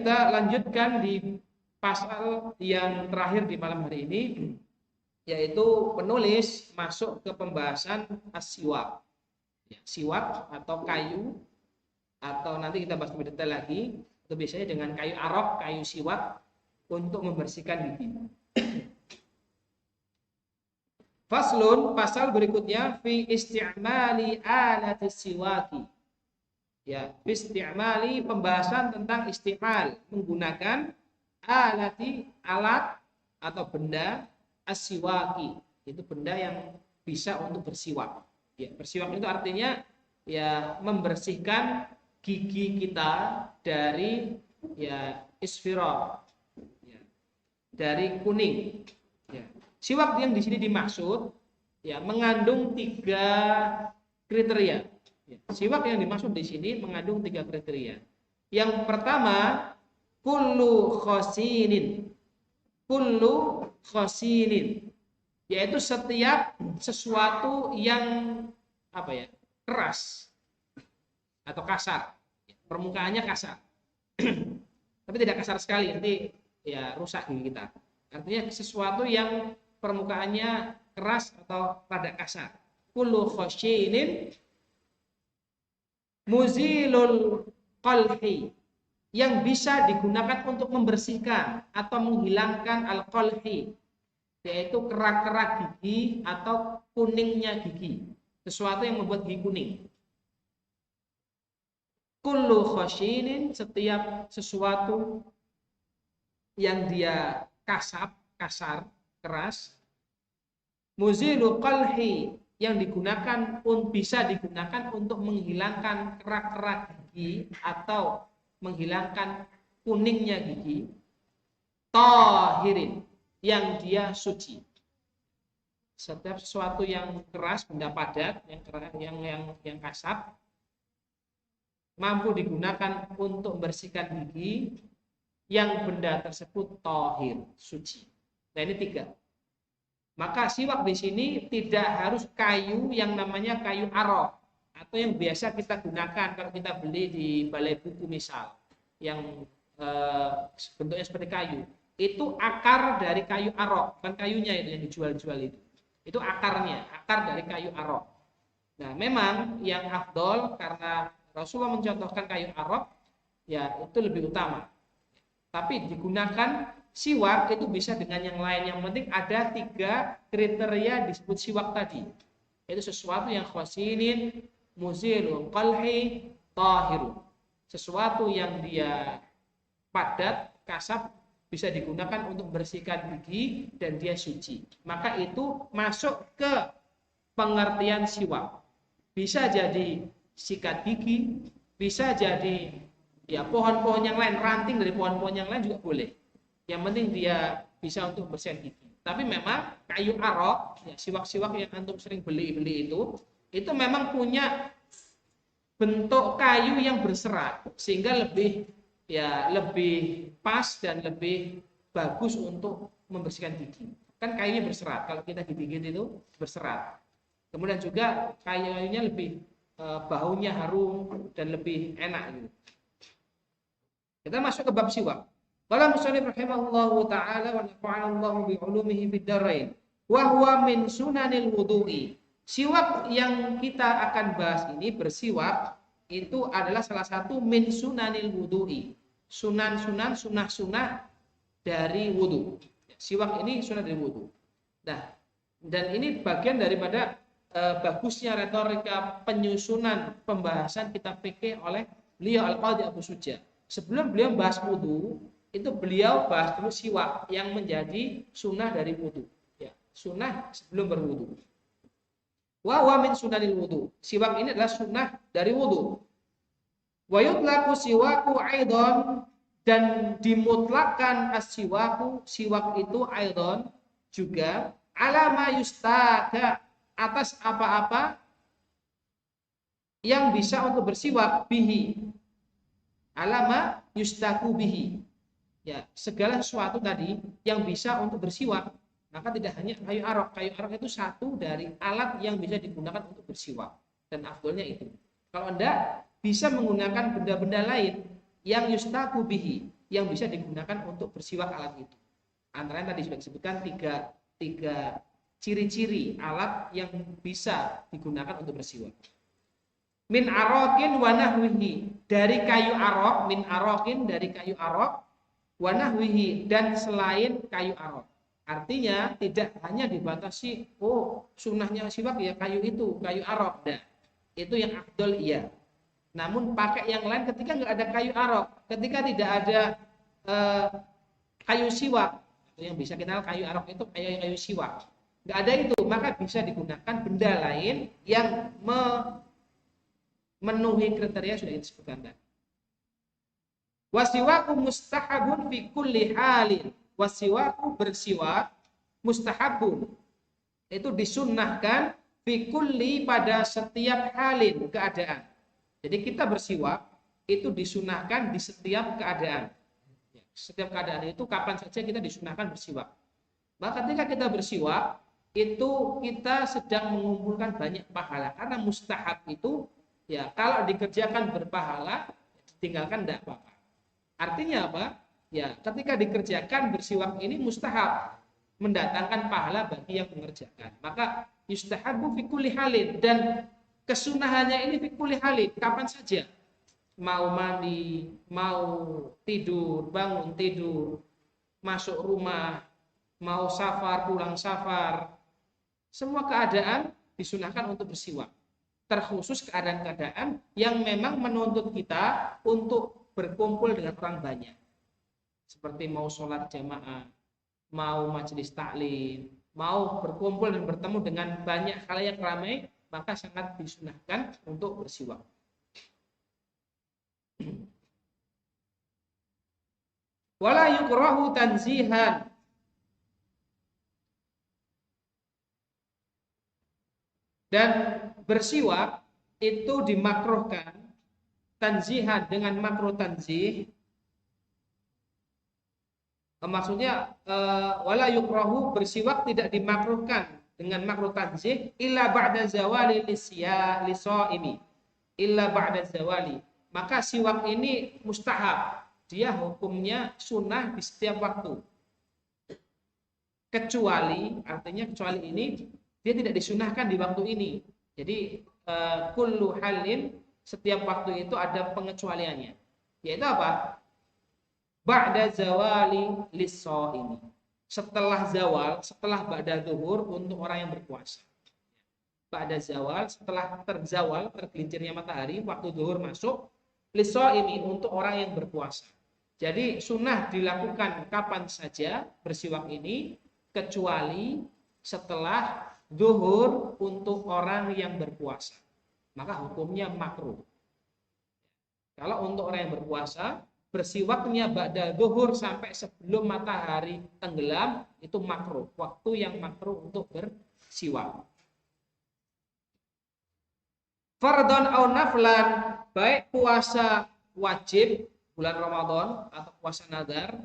kita lanjutkan di pasal yang terakhir di malam hari ini, yaitu penulis masuk ke pembahasan as-siwak. Ya, siwak atau kayu, atau nanti kita bahas lebih detail lagi, itu biasanya dengan kayu arok, kayu siwak untuk membersihkan gigi. Faslun, pasal berikutnya fi isti'mali alati siwaki. Ya, fi isti'mali, pembahasan tentang isti'mal, menggunakan alati, alat atau benda, as-siwaki, itu benda yang bisa untuk bersiwak. Ya, bersiwak itu artinya ya membersihkan gigi kita dari ya isfirah, ya, dari kuning. Ya. Siwak yang di sini dimaksud ya mengandung 3 kriteria. Ya. Siwak yang dimaksud di sini mengandung 3 kriteria. Yang pertama, kullu khosinin. Kullu khosinin, yaitu setiap sesuatu yang keras atau kasar, permukaannya kasar. Tapi tidak kasar sekali, nanti ya rusak gigi kita. Artinya sesuatu yang permukaannya keras atau rada kasar. Kullu khashinin muzilul qalhi, yang bisa digunakan untuk membersihkan atau menghilangkan al-qalhi, yaitu kerak-kerak gigi atau kuningnya gigi, sesuatu yang membuat gigi kuning. Kullu khashinin, setiap sesuatu yang dia kasar, keras. Muzilu qalhi, yang bisa digunakan untuk menghilangkan kerak-kerak gigi atau menghilangkan kuningnya gigi. Tahirin, yang dia suci. Setiap sesuatu yang keras, benda padat, yang kasar, mampu digunakan untuk membersihkan gigi, yang benda tersebut tahir, suci. Nah, ini 3. Maka siwak di sini tidak harus kayu yang namanya kayu arok, atau yang biasa kita gunakan kalau kita beli di balai buku misal, yang bentuknya seperti kayu. Itu akar dari kayu arok, bukan kayunya itu yang dijual-jual itu. Itu akarnya, akar dari kayu arok. Nah, memang yang afdol karena Rasulullah mencontohkan kayu arok, ya itu lebih utama. Tapi digunakan siwak itu bisa dengan yang lain. Yang penting ada 3 kriteria disebut siwak tadi. Itu sesuatu yang khosinin, muzilul qalhi, tahirun. Sesuatu yang dia padat, kasar, bisa digunakan untuk membersihkan gigi dan dia suci. Maka itu masuk ke pengertian siwak. Bisa jadi sikat gigi, bisa jadi ya pohon-pohon yang lain, ranting dari pohon-pohon yang lain juga boleh. Yang penting dia bisa untuk membersihkan gigi. Tapi memang kayu arok, ya, siwak-siwak yang antum sering beli itu memang punya bentuk kayu yang berserat, sehingga lebih pas dan lebih bagus untuk membersihkan gigi. Kan kayunya berserat, kalau kita gigit itu berserat. Kemudian juga kayunya lebih baunya harum dan lebih enak gitu. Kita masuk ke bab siwak. Qala musannif rahimahullahu taala wa nafa'anallahu bi 'ulumihi fid dharain. Wa huwa min sunanil wudu'i. Siwak yang kita akan bahas ini, bersiwak, itu adalah salah satu min sunanil wudu'i. Sunnah-sunnah dari wudu. Siwak ini sunnah dari wudu. Nah, dan ini bagian daripada bagusnya retorika penyusunan pembahasan kitab fikih oleh beliau Al-Qadhi Abu Suja. Sebelum beliau bahas wudu, itu beliau bahas dulu siwak yang menjadi sunnah dari wudu. Ya, sunnah sebelum berwudu. Wa min sunanil wudu. Siwak ini adalah sunnah dari wudu. Wa yutlaqu siwaku aidon, dan dimutlakkan as-siwaku, siwak itu aidon juga, alama yustaka, atas apa-apa yang bisa untuk bersiwak, bihi, alama yustaku bihi, ya segala sesuatu tadi yang bisa untuk bersiwak. Maka tidak hanya kayu arok itu satu dari alat yang bisa digunakan untuk bersiwak, dan afdolnya itu. Kalau Anda bisa menggunakan benda-benda lain yang yustaku bihi, yang bisa digunakan untuk bersiwak alat itu. Antara yang tadi sudah disebutkan tiga ciri-ciri alat yang bisa digunakan untuk bersiwak. Min arokin wa nahwihi, dari kayu arok, min arokin dari kayu arok, wa nahwihi, dan selain kayu arok. Artinya tidak hanya dibatasi, oh sunnahnya siwak ya kayu itu, kayu arok. Nah, itu yang afdol iya. Namun pakai yang lain ketika nggak ada kayu arok, ketika tidak ada kayu siwak, yang bisa kita kayu arok itu kayu siwak, nggak ada itu, maka bisa digunakan benda lain yang memenuhi kriteria sudah disebutkan tadi. Wasiwaku mustahabun fi kulli halin. Wasiwaku bersiwak mustahabun, itu disunnahkan fi kulli pada setiap halin keadaan. Jadi kita bersiwak itu disunnahkan di setiap keadaan. Setiap keadaan itu kapan saja kita disunnahkan bersiwak. Maka ketika kita bersiwak itu kita sedang mengumpulkan banyak pahala, karena mustahab itu ya kalau dikerjakan berpahala, ditinggalkan tidak apa-apa. Artinya apa? Ya, ketika dikerjakan bersiwak ini mustahab, mendatangkan pahala bagi yang mengerjakan. Maka yustahabu fi kulli halin, dan kesunahannya ini fi kulli halin, kapan saja. Mau mandi, mau tidur, bangun tidur, masuk rumah, mau safar, pulang safar, semua keadaan disunahkan untuk bersiwak. Terkhusus keadaan-keadaan yang memang menuntut kita untuk berkumpul dengan orang banyak. Seperti mau sholat jamaah, mau majelis taklim, mau berkumpul dan bertemu dengan banyak khalayak ramai, maka sangat disunahkan untuk bersiwak. Wala yukrahu tanzihan, dan bersiwak itu dimakruhkan tanzihan dengan makruh tanzih. Maksudnya wala yukrahu, bersiwak tidak dimakruhkan dengan makruh tanzih illa ba'da zawali lisaimi, illa ba'da zawali. Maka siwak ini mustahab, dia hukumnya sunnah di setiap waktu. Kecuali, artinya kecuali ini dia tidak disunahkan di waktu ini. Jadi kullu halin, setiap waktu itu ada pengecualiannya. Yaitu apa? Ba'da zawali lis-shaimi. Setelah zawal, setelah ba'da zuhur untuk orang yang berpuasa. Ba'da zawal, setelah terzawal, tergelincirnya matahari, waktu zuhur masuk, lis-shaimi untuk orang yang berpuasa. Jadi sunnah dilakukan kapan saja bersiwak ini, kecuali setelah zuhur untuk orang yang berpuasa. Maka hukumnya makruh. Kalau untuk orang yang berpuasa, bersiwaknya ba'da zuhur sampai sebelum matahari tenggelam itu makruh, waktu yang makruh untuk bersiwak. Fardhon au naflan, baik puasa wajib bulan Ramadan atau puasa nadar,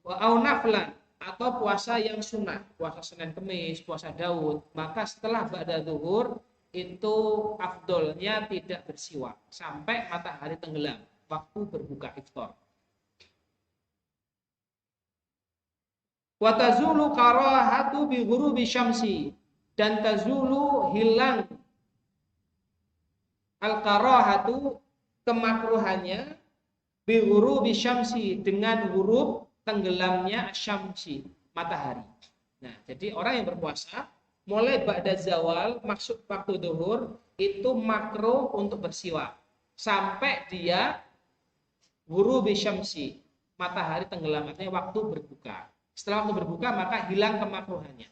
au naflan atau puasa yang sunnah, puasa Senin Kemis, puasa Daud, maka setelah ba'da zuhur itu afdolnya tidak bersiwak sampai matahari tenggelam, waktu berbuka iftar. Wa tazulu karahatu bi ghurubi syamsi, dan tazulu hilang al karahatu kemakruhannya bi ghurubi syamsi dengan ghurub tenggelamnya syamsi matahari. Nah, jadi orang yang berpuasa mulai ba'da zawal masuk waktu zuhur itu makruh untuk bersiwak sampai dia ghurubi syamsi, matahari tenggelam, artinya waktu berbuka. Setelah waktu berbuka maka hilang kemakruhannya.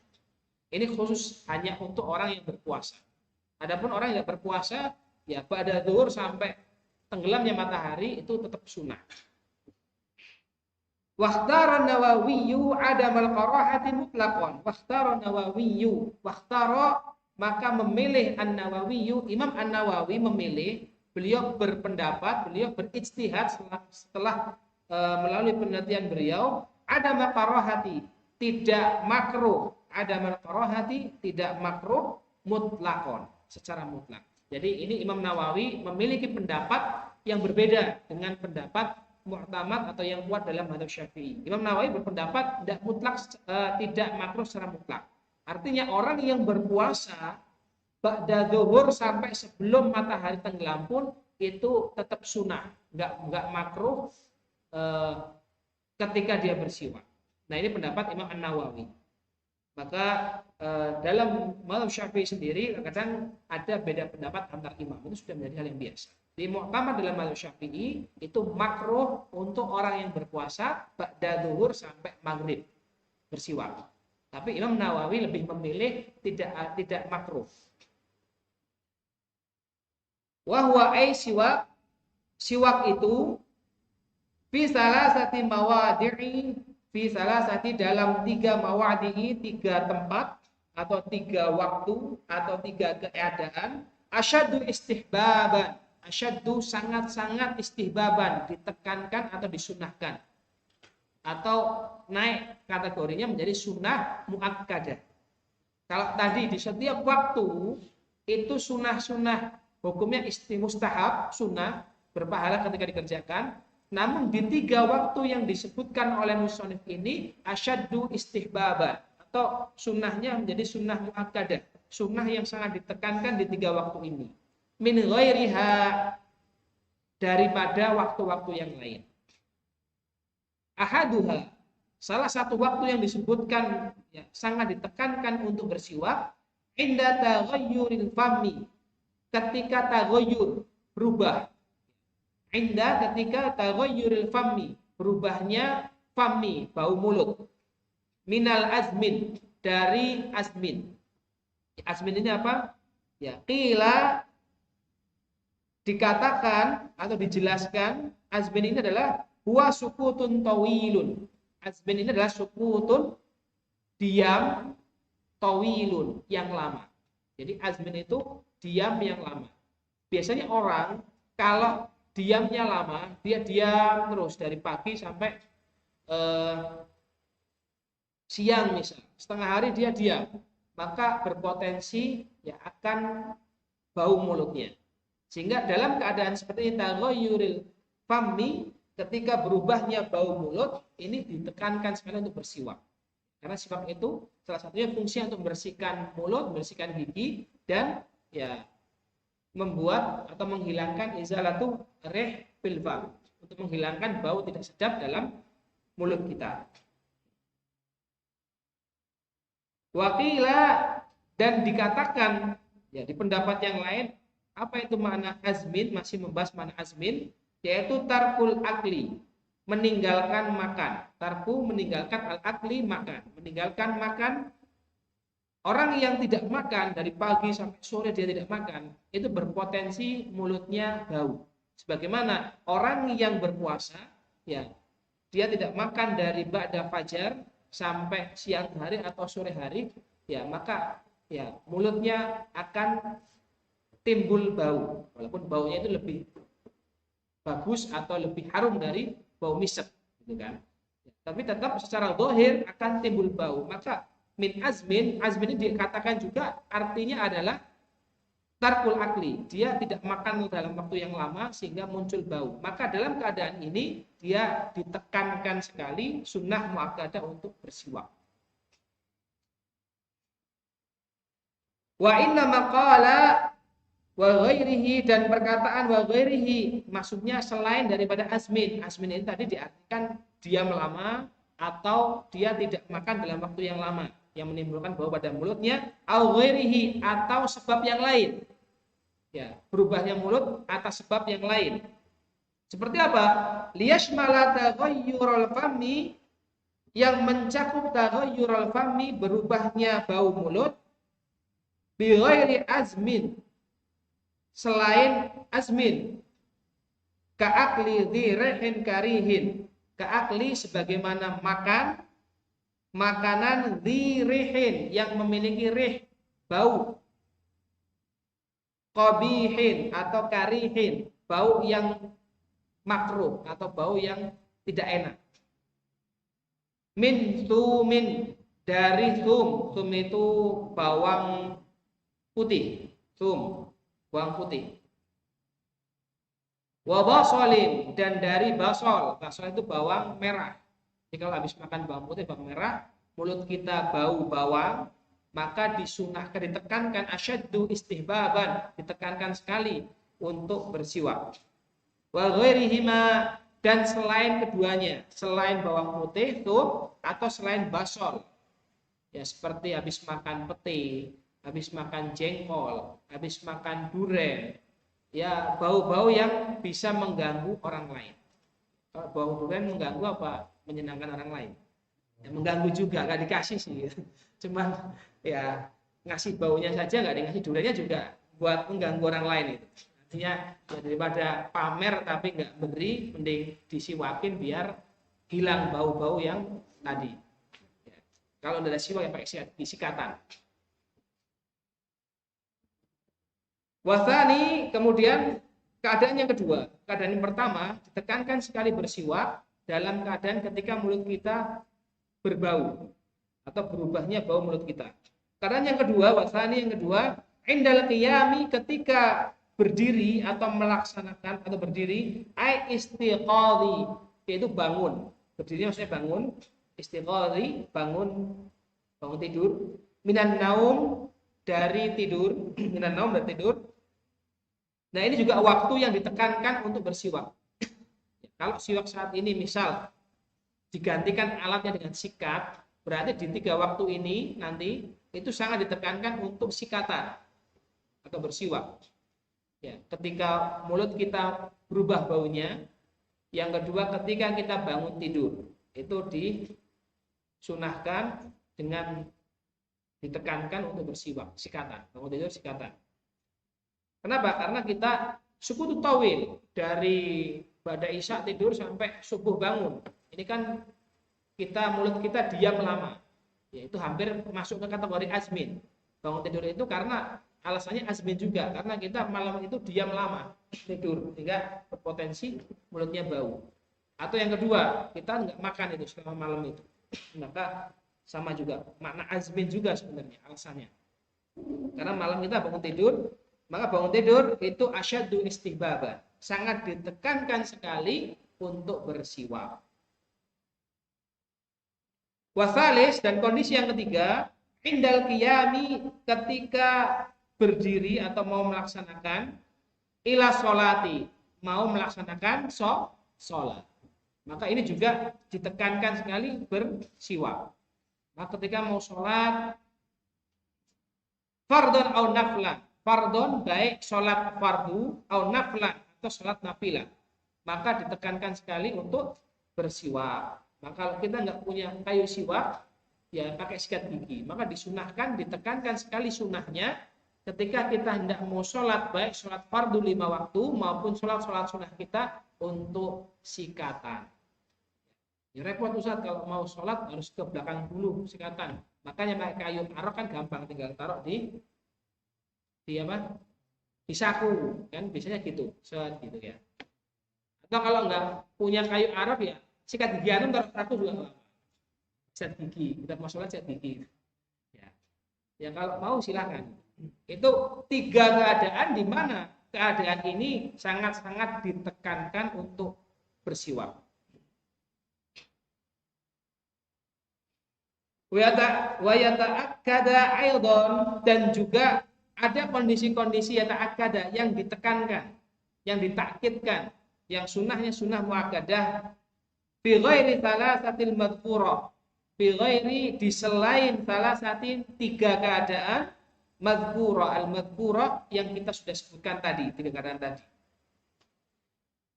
Ini khusus hanya untuk orang yang berpuasa. Adapun orang yang berpuasa ya ba'da zuhur sampai tenggelamnya matahari itu tetap sunnah. Wakhtara Nawawiyyu adamal karahati mutlaqan. Wakhtara Nawawiyyu, wakhtara maka memilih An-Nawawiyyu, Imam An-Nawawi memilih, beliau berpendapat, beliau berijtihad setelah melalui penelitian beliau, adamal karahati, tidak makruh, adamal karahati tidak makruh mutlaqan, secara mutlak. Jadi ini Imam Nawawi memiliki pendapat yang berbeda dengan pendapat mu'tamad atau yang kuat dalam mazhab Syafi'i. Imam Nawawi berpendapat tidak mutlak, tidak makruh secara mutlak. Artinya orang yang berpuasa ba'da zuhur sampai sebelum matahari tenggelam pun itu tetap sunnah, nggak makruh ketika dia bersiwak. Nah, ini pendapat Imam An-Nawawi. Maka dalam mazhab Syafi'i sendiri kadang ada beda pendapat antar imam, itu sudah menjadi hal yang biasa. Di mu'tamad dalam mazhab Syafi'i itu makruh untuk orang yang berpuasa ba'da zuhur sampai maghrib bersiwak. Tapi Imam Nawawi lebih memilih tidak makruh. Wa huwa siwak itu fi salasati mawadi'i, fi salasati dalam 3 mawadi'i, 3 tempat atau 3 waktu atau 3 keadaan, asyaddu istihbaban, asyaddu sangat-sangat istihbaban, ditekankan atau disunahkan, atau naik kategorinya menjadi sunnah muakkadah. Kalau tadi di setiap waktu itu sunnah-sunnah hukumnya mustahab, sunnah, berpahala ketika dikerjakan. Namun di 3 waktu yang disebutkan oleh musannif ini asyaddu istihbaban, atau sunnahnya menjadi sunnah muakkadah, sunnah yang sangat ditekankan di 3 waktu ini. Min ghairiha, daripada waktu-waktu yang lain. Ahaduha, salah satu waktu yang disebutkan ya, sangat ditekankan untuk bersiwak, inda taghayyuril fami, ketika taghayyur, berubah. Inda, ketika taghayyuril fami, berubahnya fami, bau mulut. Minal azmin, dari azmin. Azmin ini apa? Ya, qila, dikatakan atau dijelaskan, azmin ini adalah huwa sukutun tawilun. Azmin ini adalah sukutun, diam, tawilun, yang lama. Jadi azmin itu diam yang lama. Biasanya orang kalau diamnya lama, dia diam terus dari pagi sampai siang misal, setengah hari dia diam, maka berpotensi ya akan bau mulutnya. Sehingga dalam keadaan seperti ini, taghayyuril fami, ketika berubahnya bau mulut, ini ditekankan sekali untuk bersiwak. Karena siwak itu salah satunya fungsi untuk membersihkan mulut, membersihkan gigi, dan ya membuat atau menghilangkan izalatu rih fil fam, untuk menghilangkan bau tidak sedap dalam mulut kita. Waqila, dan dikatakan ya di pendapat yang lain, apa itu makna azmin, masih membahas makna azmin, yaitu tarkul akli, meninggalkan makan. Tarku, meninggalkan, al-akli, makan, meninggalkan makan. Orang yang tidak makan dari pagi sampai sore dia tidak makan, itu berpotensi mulutnya bau. Sebagaimana orang yang berpuasa, ya dia tidak makan dari ba'da fajar sampai siang hari atau sore hari, ya maka ya mulutnya akan timbul bau, walaupun baunya itu lebih bagus atau lebih harum dari bau misek, gitu kan? Ya, tapi tetap secara zahir akan timbul bau. Maka min azmin, azmin ini dikatakan juga artinya adalah tarkul akli, dia tidak makan dalam waktu yang lama sehingga muncul bau. Maka dalam keadaan ini dia ditekankan sekali sunnah muakkadah untuk bersiwak. Wa inna maqala wa ghairihi, dan perkataan wa ghairihi maksudnya selain daripada azmin. Azmin ini tadi diartikan diam lama atau dia tidak makan dalam waktu yang lama yang menimbulkan bau pada mulutnya, au ghairihi, atau sebab yang lain. Ya, berubahnya mulut atas sebab yang lain. Seperti apa? Liyashmala taghayyurul fami, yang mencakup taghayyurul fami, berubahnya bau mulut, bi ghairi azmin, selain azmin, ka'akli dhirihin karihin, ka'akli sebagaimana makan makanan dhirihin yang memiliki rih, bau, qabihin atau karihin, bau yang makruh atau bau yang tidak enak. Min thumin, dari thum, thum itu bawang putih, thum, bawang putih. Wa basolin, dan dari basol. Basol itu bawang merah. Jadi kalau habis makan bawang putih, bawang merah, mulut kita bau bawang, maka disunahkan, ditekankan asyaddu istihbaban, ditekankan sekali untuk bersiwak. Wa ghairihima, dan selain keduanya, selain bawang putih tuh atau selain basol. Ya seperti habis makan pete, habis makan jengkol, habis makan duren, ya bau-bau yang bisa mengganggu orang lain. Kalau bau durian mengganggu apa? Menyenangkan orang lain. Ya, mengganggu juga, nggak dikasih sih. Cuman ya ngasih baunya saja, nggak dikasih duriannya juga buat mengganggu orang lain itu. Artinya ya, daripada pamer tapi nggak beri, mending disiwakin biar hilang bau-bau yang tadi. Ya, kalau ada siwak yang pakai sikatan. Wasani, kemudian keadaan yang kedua, keadaan yang pertama ditekankan sekali bersiwak dalam keadaan ketika mulut kita berbau atau berubahnya bau mulut kita. Keadaan yang kedua, wasani yang kedua, indal qiyami, ketika berdiri atau melaksanakan atau berdiri, ai istiqadhi, yaitu bangun. Berdiri maksudnya bangun, istiqadhi bangun tidur, minan naum, dari tidur, minan naum dari tidur. Nah, ini juga waktu yang ditekankan untuk bersiwak. Kalau siwak saat ini misal digantikan alatnya dengan sikat, berarti di 3 waktu ini nanti itu sangat ditekankan untuk sikatan atau bersiwak. Ya, ketika mulut kita berubah baunya, yang kedua ketika kita bangun tidur, itu disunahkan dengan ditekankan untuk bersiwak, sikatan, bangun tidur sikatan. Kenapa? Karena kita suku tawil dari pada isya tidur sampai subuh bangun. Ini kan kita mulut kita diam lama. Yaitu hampir masuk ke kategori azmin. Bangun tidur itu karena alasannya azmin juga, karena kita malam itu diam lama tidur sehingga berpotensi mulutnya bau. Atau yang kedua, kita nggak makan itu selama malam itu. Maka sama juga makna azmin juga sebenarnya alasannya. Karena malam kita bangun tidur, maka bangun tidur itu asyaddu istihbaban, sangat ditekankan sekali untuk bersiwak. Wasalis, dan kondisi yang ketiga, indal qiyami, ketika berdiri atau mau melaksanakan ila sholati, mau melaksanakan sholat. Maka ini juga ditekankan sekali bersiwak. Maka ketika mau sholat, fardhon au naflan, fardhon baik sholat fardu au naflan atau sholat nafilah, maka ditekankan sekali untuk bersiwak. Maka kalau kita nggak punya kayu siwak, ya pakai sikat gigi. Maka disunahkan, ditekankan sekali sunahnya ketika kita hendak mau sholat, baik sholat fardu 5 waktu maupun sholat sunah kita untuk sikatan. Ya repot Ustaz, kalau mau sholat harus ke belakang dulu sikatan. Makanya pakai kayu arok kan gampang, tinggal taruh di apa? Di saku, kan biasanya gitu, set gitu ya. Atau kalau nggak punya kayu arok ya sikat gigi antum taruh saku juga nggak apa. Sikat gigi, kita mau sholat sikat gigi. Ya kalau mau silakan. Itu 3 keadaan di mana keadaan ini sangat-sangat ditekankan untuk bersiwak. Wa yata'akkada aidan, dan juga ada kondisi-kondisi yata'akkada yang ditekankan, yang ditakkidkan, yang sunnahnya sunnah muakkadah fi ghairi thalathatil madhkurah, fi ghairi, di selain thalathatin 3 keadaan madhkurah, al-madhkurah yang kita sudah sebutkan tadi, 3 keadaan tadi.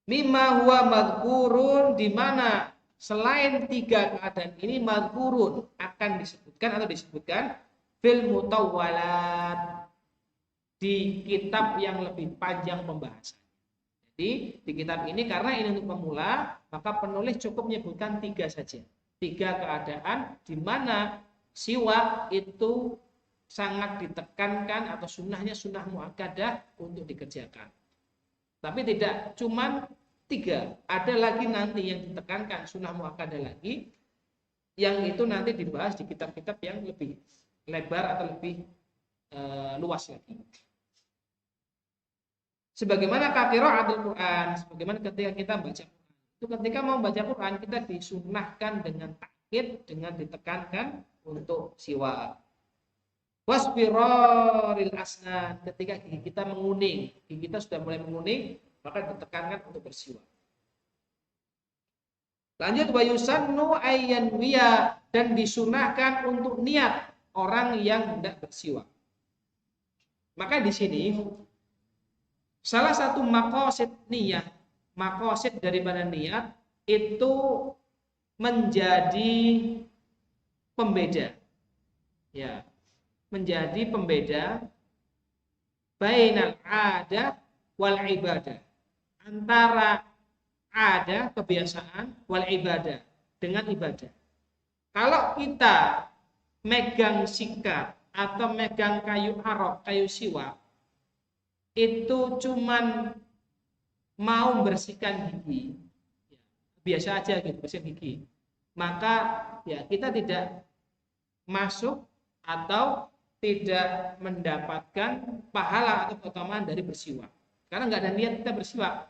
Mimma huwa madhkurun, di mana selain 3 keadaan ini madhkurun akan disebutkan atau disebutkan fil mutawwalat, di kitab yang lebih panjang pembahasan. Jadi di kitab ini karena ini untuk pemula, maka penulis cukup menyebutkan 3 saja. 3 keadaan di mana siwak itu sangat ditekankan atau sunnahnya sunnah muakkadah untuk dikerjakan. Tapi tidak cuman 3, ada lagi nanti yang ditekankan sunnah muakkadah lagi, yang itu nanti dibahas di kitab-kitab yang lebih lebar atau lebih luas lagi. Sebagaimana qiraatul Quran, sebagaimana ketika kita baca Quran. Itu ketika mau baca Quran kita disunnahkan dengan takkid, dengan ditekankan untuk siwak. Wasfiraril asnan, ketika gigi kita menguning, gigi kita sudah mulai menguning, maka ditekankan untuk bersiwak. Lanjut, wa yusannu ayyanwiya, dan disunahkan untuk niat orang yang hendak bersiwak. Maka di sini salah satu maqasid niyah, maqasid daripada niat itu menjadi pembeda. Ya, menjadi pembeda bainal adah wal ibadah, antara ada kebiasaan wal ibadah dengan ibadah. Kalau kita megang sikat atau megang kayu arok, kayu siwak, itu cuman mau bersihkan gigi, biasa aja gitu, bersihkan gigi, maka ya kita tidak masuk atau tidak mendapatkan pahala atau keutamaan dari bersiwak, karena nggak ada niat kita bersiwak.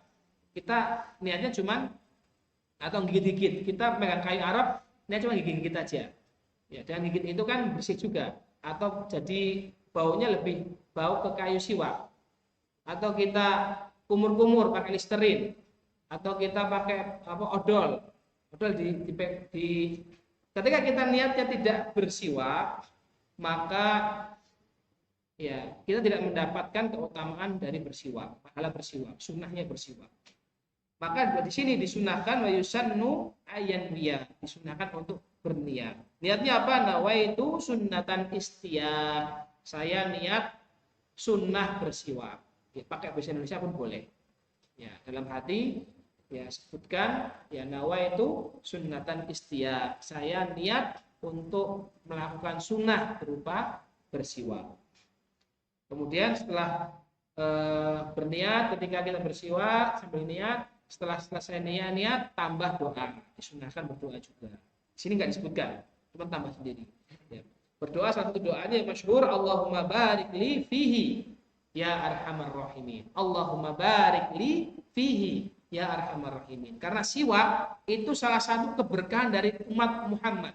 Kita niatnya cuman atau gigit-gigit, kita pegang kayu arok, niat cuma gigit-gigit aja. Ya, dengan gigit itu kan bersih juga, atau jadi baunya lebih bau ke kayu siwak. Atau kita kumur-kumur pakai listerin, atau kita pakai odol di ketika kita niatnya tidak bersiwak, maka ya kita tidak mendapatkan keutamaan dari bersiwak, pahala bersiwak, sunnahnya bersiwak. Maka di sini disunahkan wa yusannu ayyanwiya, disunahkan untuk berniat. Niatnya apa? Nawaitu sunnatan istiyah, saya niat sunnah bersiwak. Ya, pakai bahasa Indonesia pun boleh. Ya, dalam hati ya sebutkan ya nawaitu sunnatan istiyah, saya niat untuk melakukan sunnah berupa bersiwak. Kemudian setelah berniat, ketika kita bersiwak sambil niat, setelah selesai niat tambah doa, disunahkan berdoa juga. Di sini nggak disebutkan, cuma tambah sendiri. Ya. Berdoa, salah satu doanya yang masyhur, Allahumma barik li fihi ya arhamar rahimin. Allahumma barik li fihi ya arhamar rahimin. Karena siwak itu salah satu keberkahan dari umat Muhammad,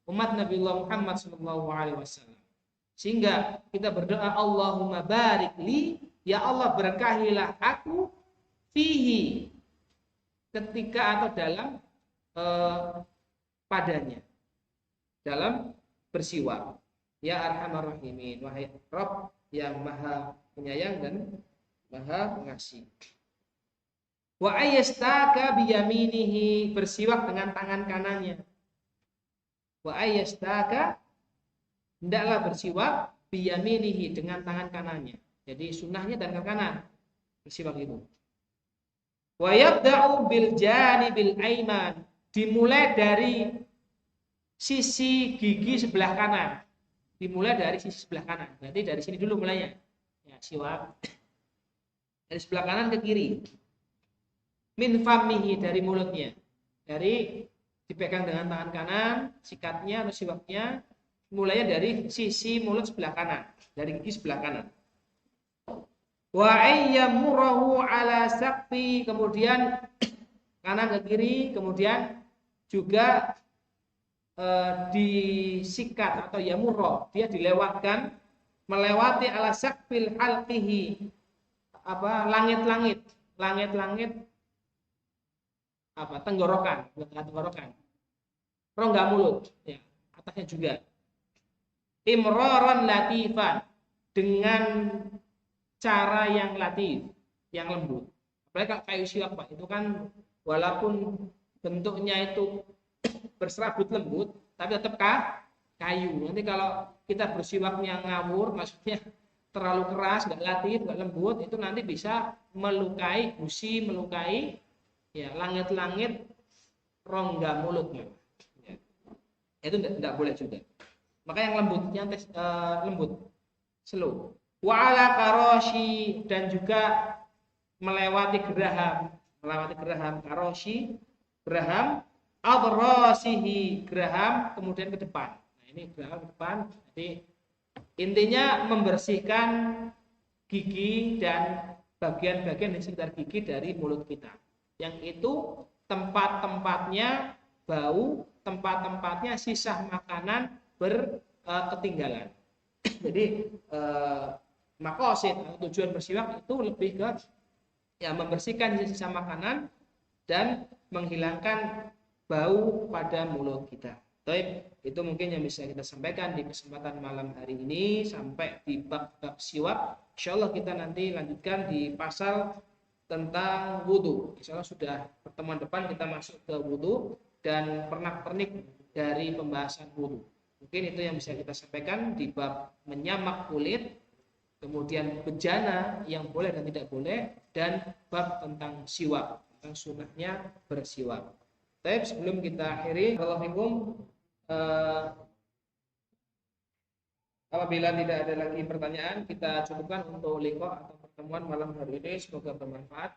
umat Nabiullah Muhammad SAW. Sehingga kita berdoa, Allahumma barik li, ya Allah berkahilah aku fihi, ketika atau dalam padanya, dalam bersiwak. Ya arhamar rahimin, wahai Rabb yang maha penyayang dan maha pengasih. Wa ayyastaka biyaminihi, bersiwak dengan tangan kanannya. Wa ayyastaka, hendaklah bersiwak biyaminihi, dengan tangan kanannya. Jadi sunnahnya tangan kanan bersiwak itu. Wa yabda'u bil janibil aiman, dimulai dari sisi gigi sebelah kanan. Dimulai dari sisi sebelah kanan. Berarti dari sini dulu mulainya. Ya, siwak. Dari sebelah kanan ke kiri. Min famihi, dari mulutnya. Dari dipegang dengan tangan kanan, sikatnya atau siwaknya mulainya dari sisi mulut sebelah kanan, dari gigi sebelah kanan. Wa ayyamurahu ala saqfi, kemudian kanan ke kiri, kemudian juga disikat atau yamurro, dia dilewatkan, melewati ala saqfil halqihi, langit-langit tenggorokan, rongga mulut, ya, atasnya juga. Imroron latifan, dengan cara yang latif, yang lembut. Apalagi kalau kayu siwak, Pak, itu kan walaupun bentuknya itu berserabut lembut, tapi tetap kayu. Nanti kalau kita bersiwaknya ngawur, maksudnya terlalu keras, nggak latif, nggak lembut, itu nanti bisa melukai gusi, melukai ya langit-langit rongga mulutnya. Ya. Itu enggak boleh juga. Maka yang lembutnya lembut, slow. Wa ala karoshi, dan juga melewati geraham karoshi, geraham adrasihi, geraham kemudian ke depan. Nah, ini geraham ke depan. Jadi intinya membersihkan gigi dan bagian-bagian di sekitar gigi dari mulut kita. Yang itu tempat-tempatnya bau, tempat-tempatnya sisa makanan berketinggalan. Jadi makosid atau tujuan bersiwak itu lebih ke ya membersihkan sisa makanan dan menghilangkan bau pada mulut kita. Baik, itu mungkin yang bisa kita sampaikan di kesempatan malam hari ini sampai di bab-bab siwak. Insya Allah kita nanti lanjutkan di pasal tentang wudhu. Insya Allah sudah pertemuan depan kita masuk ke wudhu dan pernak-pernik dari pembahasan wudhu. Mungkin itu yang bisa kita sampaikan di bab menyamak kulit, kemudian bejana yang boleh dan tidak boleh, dan bab tentang siwak, tentang sunnahnya bersiwak. Tapi sebelum kita akhiri, apabila tidak ada lagi pertanyaan, kita cukupkan untuk liqa atau pertemuan malam hari ini. Semoga bermanfaat.